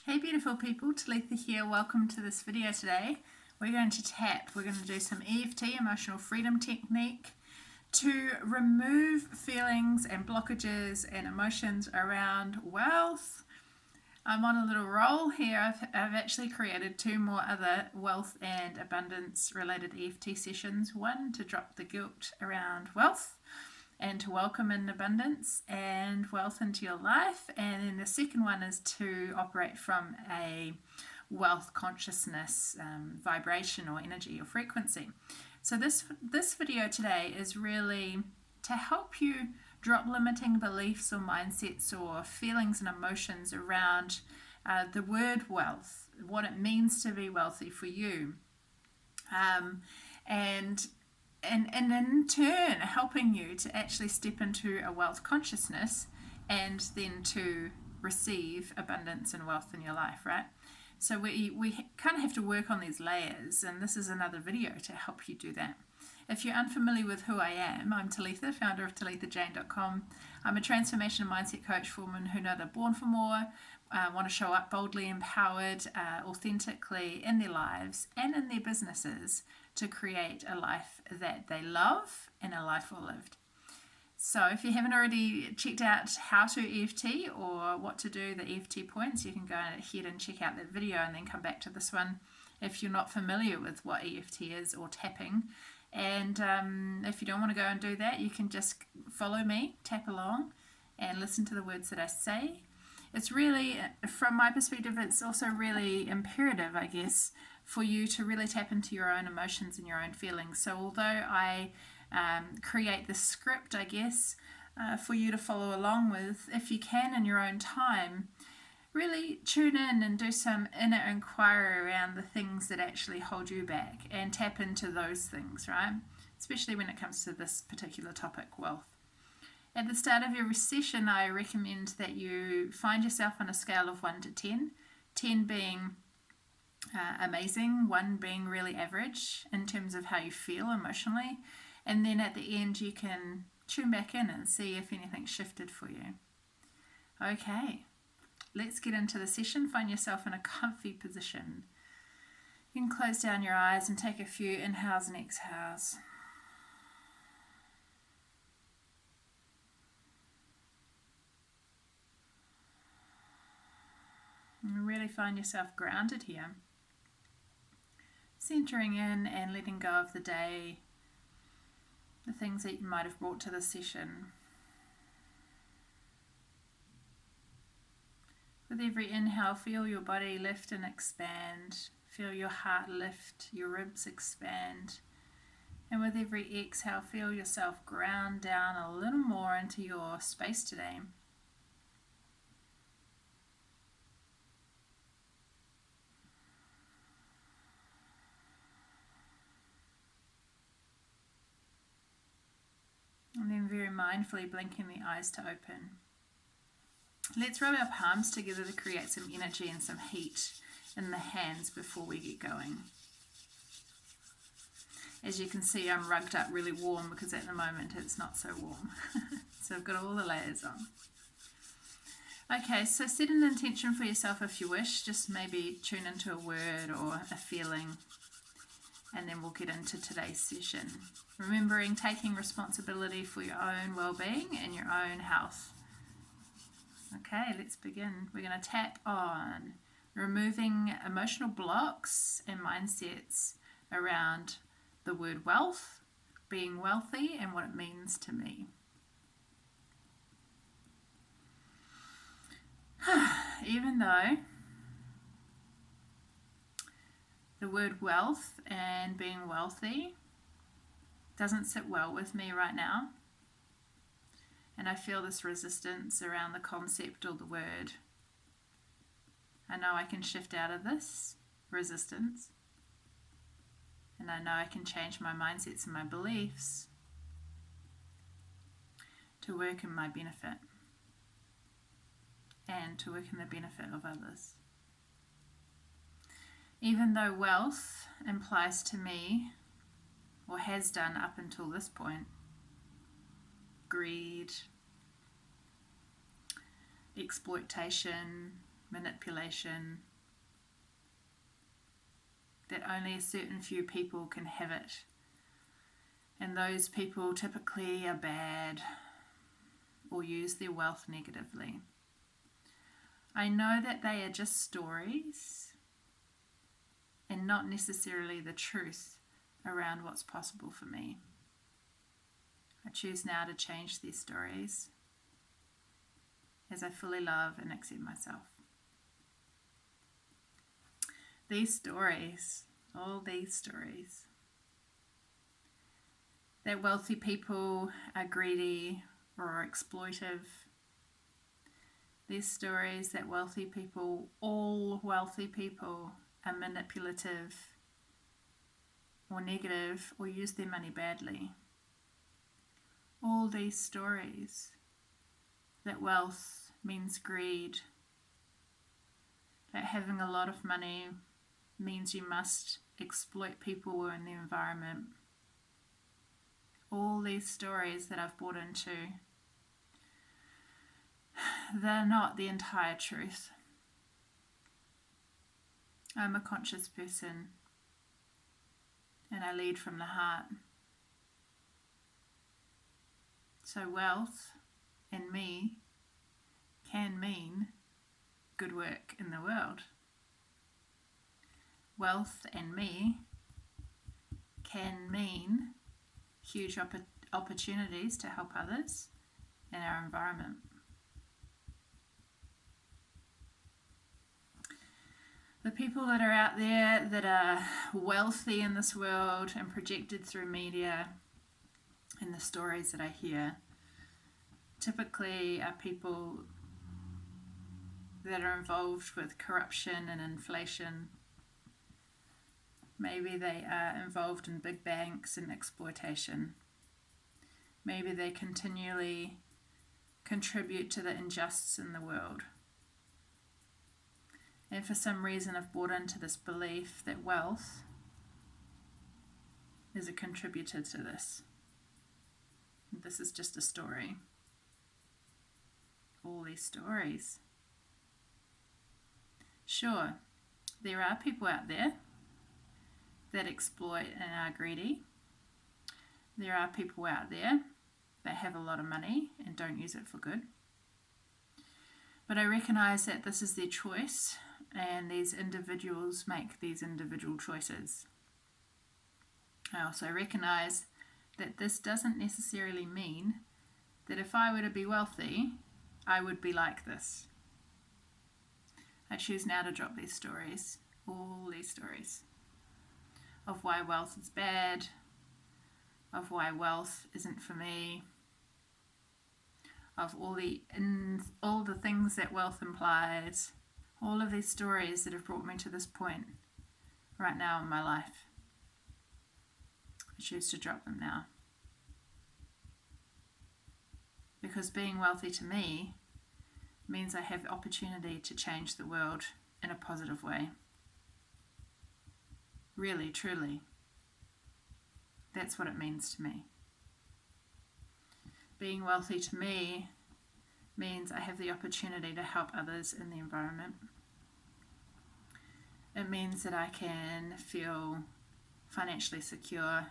Hey beautiful people, Tulletha here. Welcome to this video today. We're going to tap. We're going to do some EFT, emotional freedom technique, to remove feelings and blockages and emotions around wealth. I'm on a little roll here. I've actually created 2 more other wealth and abundance related EFT sessions. One to drop the guilt around wealth and to welcome in abundance and wealth into your life. And then the second one is to operate from a wealth consciousness vibration or energy or frequency. So this video today is really to help you drop limiting beliefs or mindsets or feelings and emotions around the word wealth, what it means to be wealthy for you. And in turn helping you to actually step into a wealth consciousness and then to receive abundance and wealth in your life, right? So we kind of have to work on these layers, and this is another video to help you do that. If you're unfamiliar with who I am, I'm Tulletha, founder of TullethaJane.com. I'm a transformation and mindset coach for women who know they're born for more, want to show up boldly, empowered, authentically in their lives and in their businesses to create a life that they love and a life well lived. So if you haven't already checked out how to EFT or what to do, the EFT points, you can go ahead and check out that video and then come back to this one if you're not familiar with what EFT is or tapping. And if you don't want to go and do that, you can just follow me, tap along and listen to the words that I say. It's really, from my perspective, it's also really imperative, I guess, for you to really tap into your own emotions and your own feelings. So although I create the script, I guess, for you to follow along with, if you can in your own time, really tune in and do some inner inquiry around the things that actually hold you back and tap into those things, right? Especially when it comes to this particular topic, wealth. At the start of every session, I recommend that you find yourself on a scale of 1 to 10, 10 being amazing, 1 being really average in terms of how you feel emotionally, and then at the end you can tune back in and see if anything shifted for you. Okay, let's get into the session. Find yourself in a comfy position. You can close down your eyes and take a few inhales and exhales. And really find yourself grounded here. Centering in and letting go of the day, the things that you might have brought to the session. With every inhale, feel your body lift and expand. Feel your heart lift, your ribs expand. And with every exhale, feel yourself ground down a little more into your space today. And then very mindfully blinking the eyes to open. Let's rub our palms together to create some energy and some heat in the hands before we get going. As you can see, I'm rugged up really warm because at the moment it's not so warm. So I've got all the layers on. Okay, so set an intention for yourself if you wish. Just maybe tune into a word or a feeling, and then we'll get into today's session. Remembering taking responsibility for your own well-being and your own health. Okay, let's begin. We're going to tap on removing emotional blocks and mindsets around the word wealth, being wealthy, and what it means to me. Even though the word wealth and being wealthy doesn't sit well with me right now, and I feel this resistance around the concept or the word, I know I can shift out of this resistance, and I know I can change my mindsets and my beliefs to work in my benefit and to work in the benefit of others. Even though wealth implies to me, or has done up until this point, greed, exploitation, manipulation, that only a certain few people can have it. And those people typically are bad or use their wealth negatively. I know that they are just stories and not necessarily the truth around what's possible for me. I choose now to change these stories as I fully love and accept myself. These stories, all these stories, that wealthy people are greedy or exploitive. These stories that wealthy people, all wealthy people, are manipulative or negative or use their money badly. All these stories that wealth means greed, that having a lot of money means you must exploit people in the environment. All these stories that I've bought into, they're not the entire truth. I'm a conscious person and I lead from the heart. So wealth and me can mean good work in the world. Wealth and me can mean huge opportunities to help others in our environment. The people that are out there that are wealthy in this world and projected through media and the stories that I hear typically are people that are involved with corruption and inflation. Maybe they are involved in big banks and exploitation. Maybe they continually contribute to the injustice in the world. And for some reason I've bought into this belief that wealth is a contributor to this. This is just a story. All these stories. Sure, there are people out there that exploit and are greedy. There are people out there that have a lot of money and don't use it for good. But I recognize that this is their choice and these individuals make these individual choices. I also recognize that this doesn't necessarily mean that if I were to be wealthy, I would be like this. I choose now to drop these stories, all these stories, of why wealth is bad, of why wealth isn't for me, of all the things that wealth implies, all of these stories that have brought me to this point right now in my life. I choose to drop them now. Because being wealthy to me means I have the opportunity to change the world in a positive way. Really, truly. That's what it means to me. Being wealthy to me means I have the opportunity to help others in the environment. It means that I can feel financially secure.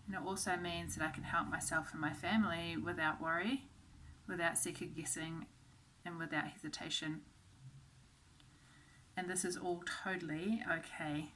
And it also means that I can help myself and my family without worry, without second guessing, and without hesitation. And this is all totally okay.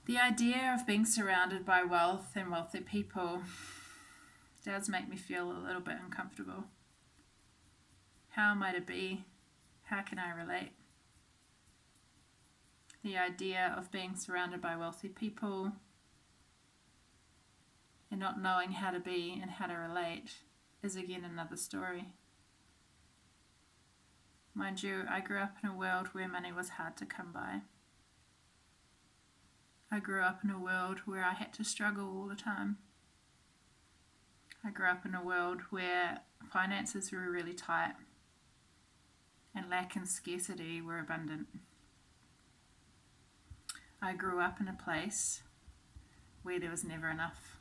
The idea of being surrounded by wealth and wealthy people does make me feel a little bit uncomfortable. How am I to be? How can I relate? The idea of being surrounded by wealthy people and not knowing how to be and how to relate is again another story. Mind you, I grew up in a world where money was hard to come by. I grew up in a world where I had to struggle all the time. I grew up in a world where finances were really tight and lack and scarcity were abundant. I grew up in a place where there was never enough.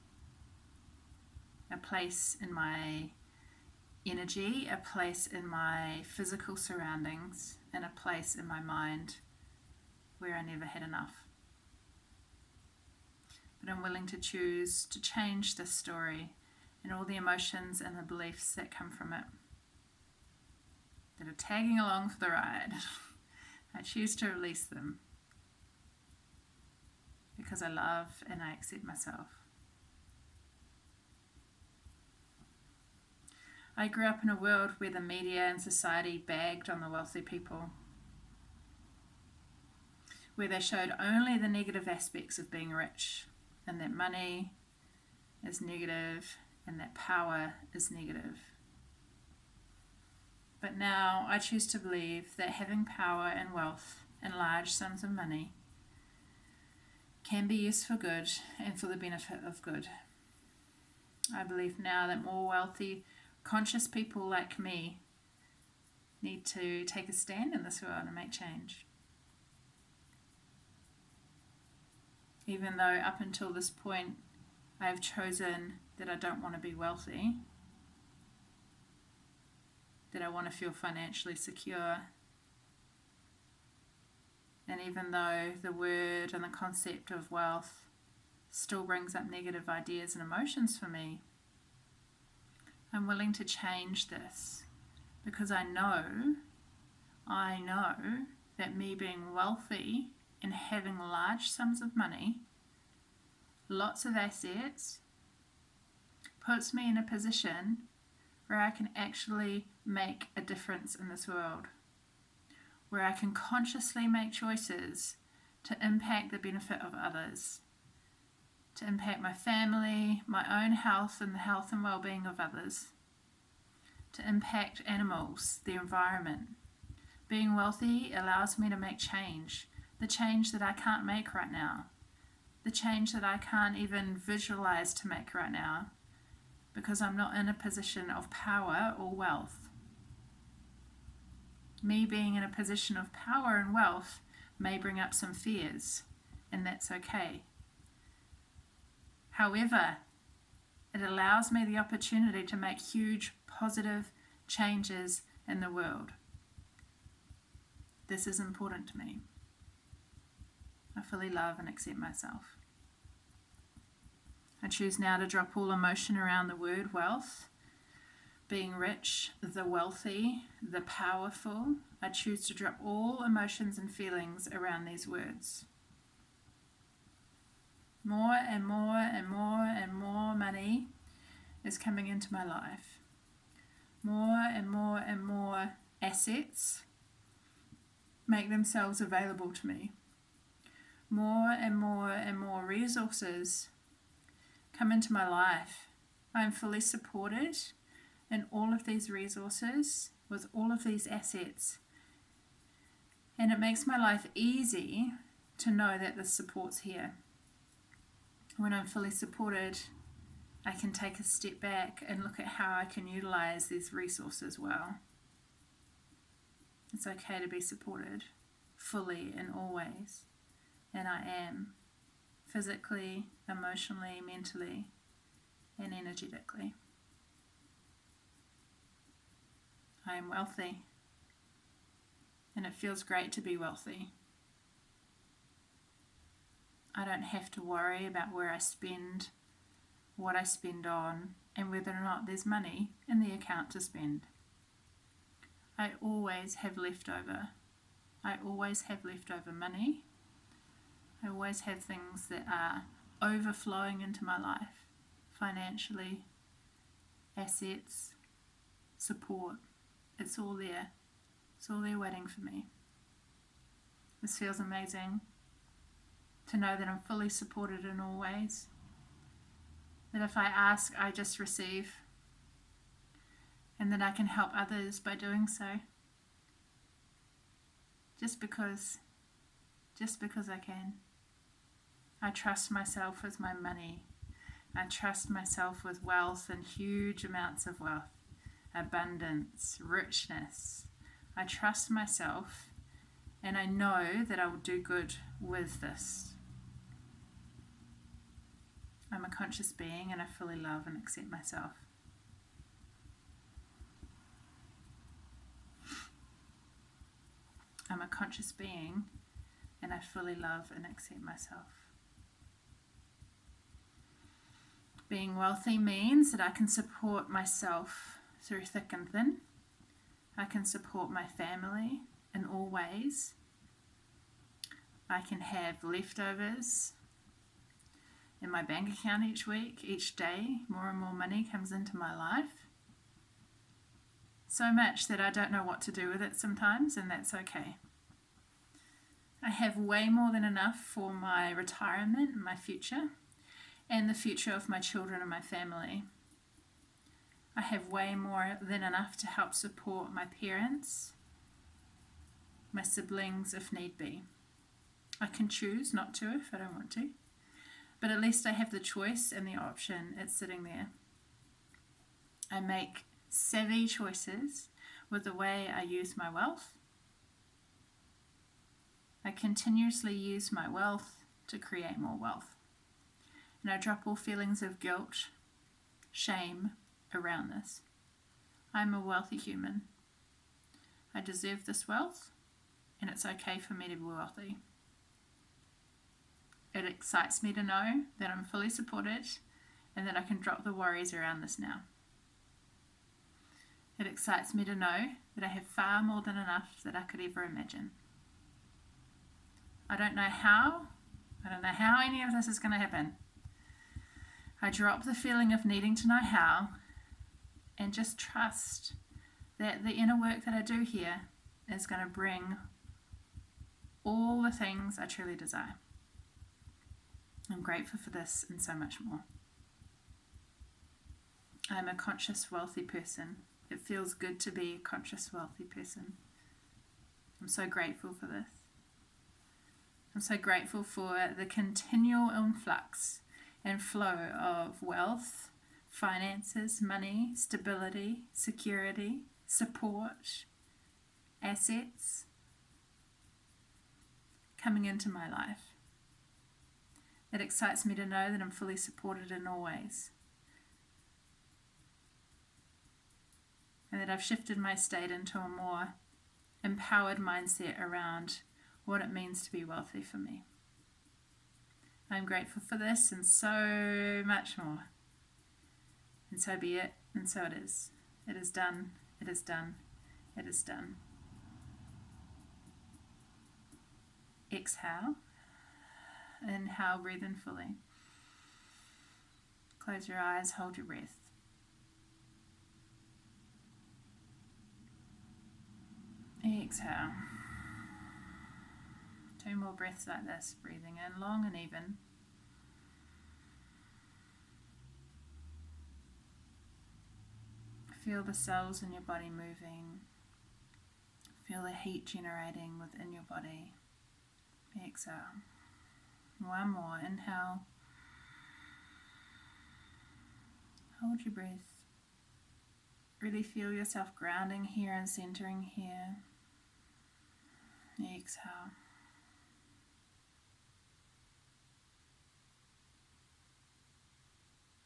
A place in my energy, a place in my physical surroundings, and a place in my mind where I never had enough. But I'm willing to choose to change this story and all the emotions and the beliefs that come from it, that are tagging along for the ride. I choose to release them because I love and I accept myself. I grew up in a world where the media and society bagged on the wealthy people, where they showed only the negative aspects of being rich, and that money is negative and that power is negative. But now I choose to believe that having power and wealth and large sums of money can be used for good and for the benefit of good. I believe now that more wealthy, conscious people like me need to take a stand in this world and make change. Even though up until this point I have chosen that I don't want to be wealthy, that I want to feel financially secure, and even though the word and the concept of wealth still brings up negative ideas and emotions for me, I'm willing to change this because I know that me being wealthy and having large sums of money, lots of assets, puts me in a position where I can actually make a difference in this world, where I can consciously make choices to impact the benefit of others, to impact my family, my own health and the health and well-being of others, to impact animals, the environment. Being wealthy allows me to make change, the change that I can't make right now, the change that I can't even visualize to make right now, because I'm not in a position of power or wealth. Me being in a position of power and wealth may bring up some fears, and that's okay. However, it allows me the opportunity to make huge positive changes in the world. This is important to me. I fully love and accept myself. I choose now to drop all emotion around the word wealth, being rich, the wealthy, the powerful. I choose to drop all emotions and feelings around these words. More and more and more and more money is coming into my life. More and more and more assets make themselves available to me. More and more and more resources come into my life. I am fully supported in all of these resources, with all of these assets. And it makes my life easy to know that this support's here. When I'm fully supported, I can take a step back and look at how I can utilize these resources well. It's okay to be supported fully in all ways. And I am, physically, emotionally, mentally, and energetically. I am wealthy, and it feels great to be wealthy. I don't have to worry about where I spend, what I spend on, and whether or not there's money in the account to spend. I always have leftover. I always have leftover money. I always have things that are overflowing into my life, financially, assets, support. It's all there. It's all there waiting for me. This feels amazing to know that I'm fully supported in all ways. That if I ask, I just receive. And that I can help others by doing so. Just because I can. I trust myself with my money. I trust myself with wealth and huge amounts of wealth, abundance, richness. I trust myself, and I know that I will do good with this. I'm a conscious being, and I fully love and accept myself. I'm a conscious being, and I fully love and accept myself. Being wealthy means that I can support myself through thick and thin. I can support my family in all ways. I can have leftovers in my bank account each week, each day. More and more money comes into my life. So much that I don't know what to do with it sometimes, and that's okay. I have way more than enough for my retirement and my future, and the future of my children and my family. I have way more than enough to help support my parents, my siblings if need be. I can choose not to if I don't want to, but at least I have the choice and the option. It's sitting there. I make savvy choices with the way I use my wealth. I continuously use my wealth to create more wealth. And I drop all feelings of guilt, shame around this. I'm a wealthy human. I deserve this wealth, and it's okay for me to be wealthy. It excites me to know that I'm fully supported and that I can drop the worries around this now. It excites me to know that I have far more than enough that I could ever imagine. I don't know how any of this is going to happen. I drop the feeling of needing to know how and just trust that the inner work that I do here is going to bring all the things I truly desire. I'm grateful for this and so much more. I'm a conscious, wealthy person. It feels good to be a conscious, wealthy person. I'm so grateful for this. I'm so grateful for the continual influx and flow of wealth, finances, money, stability, security, support, assets coming into my life. It excites me to know that I'm fully supported in all ways, and that I've shifted my state into a more empowered mindset around what it means to be wealthy for me. I'm grateful for this and so much more. And so be it, and so it is. It is done, it is done, it is done. Exhale. Inhale, breathe in fully. Close your eyes, hold your breath. Exhale. 2 more breaths like this, breathing in long and even. Feel the cells in your body moving. Feel the heat generating within your body. Exhale. 1 more. Inhale. Hold your breath. Really feel yourself grounding here and centering here. Exhale.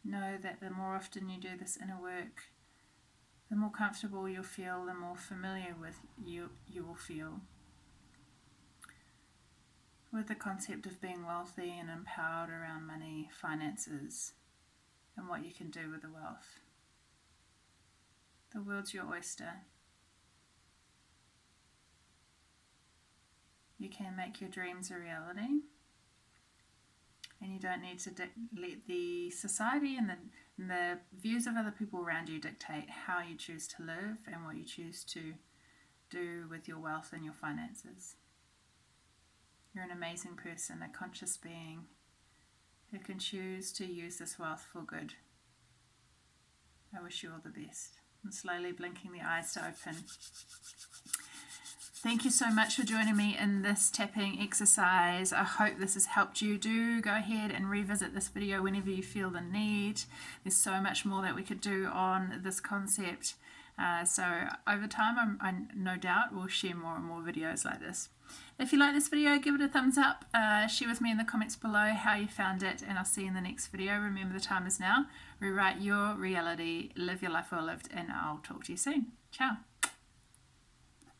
Know that the more often you do this inner work, the more comfortable you'll feel, the more familiar with you will feel with the concept of being wealthy and empowered around money, finances, and what you can do with the wealth. The world's your oyster. You can make your dreams a reality, and you don't need to let the society and the views of other people around you dictate how you choose to live and what you choose to do with your wealth and your finances. You're an amazing person, a conscious being who can choose to use this wealth for good. I wish you all the best. And slowly blinking the eyes to open. Thank you so much for joining me in this tapping exercise. I hope this has helped you. Do go ahead and revisit this video whenever you feel the need. There's so much more that we could do on this concept. So over time, I no doubt will share more and more videos like this. If you like this video, give it a thumbs up. Share with me in the comments below how you found it, and I'll see you in the next video. Remember, the time is now. Rewrite your reality, live your life well lived, and I'll talk to you soon. Ciao.